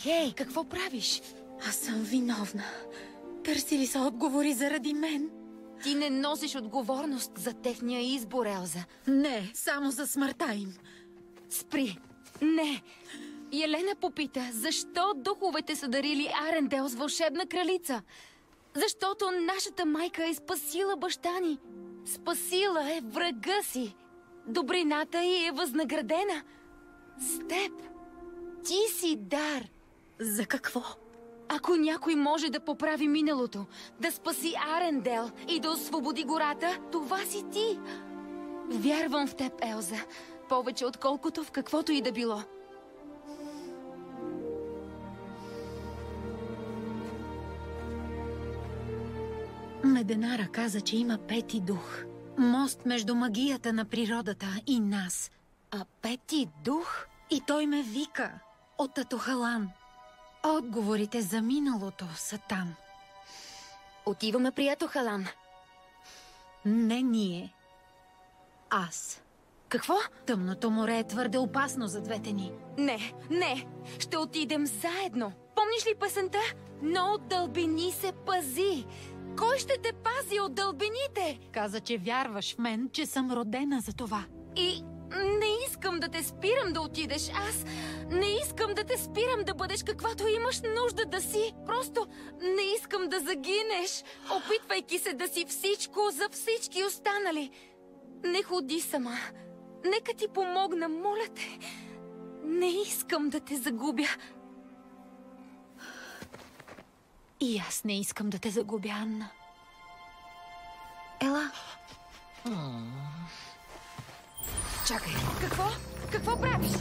Хей, какво правиш? Аз съм виновна. Търси ли са отговори заради мен? Ти не носиш отговорност за техния избор, Елза. Не, само за смъртта им. Спри! Не! Елена попита, защо духовете са дарили Арендел с вълшебна кралица? Защото нашата майка е спасила баща ни. Спасила е врага си. Добрината й е възнаградена. С теб. Ти си дар. За какво? Ако някой може да поправи миналото, да спаси Арендел и да освободи гората, това си ти. Вярвам в теб, Елза. Повече отколкото в каквото и да било. Меденара каза, че има пети дух. Мост между магията на природата и нас. А пети дух? И той ме вика от Татохалан. Отговорите за миналото са там. Отиваме при Атохалан. Не ние. Аз. Какво? Тъмното море е твърде опасно за двете ни. Не. Ще отидем заедно. Помниш ли песента? Но от дълбини се пази. Кой ще те пази от дълбините? Каза, че вярваш в мен, че съм родена за това. И не искам да те спирам да отидеш. Аз не искам да те спирам да бъдеш каквато имаш нужда да си. Просто не искам да загинеш, опитвайки се да си всичко за всички останали. Не ходи сама. Нека ти помогна, моля те. Не искам да те загубя. И аз не искам да те загубя, Анна. Ела. Чакай, какво? Какво правиш?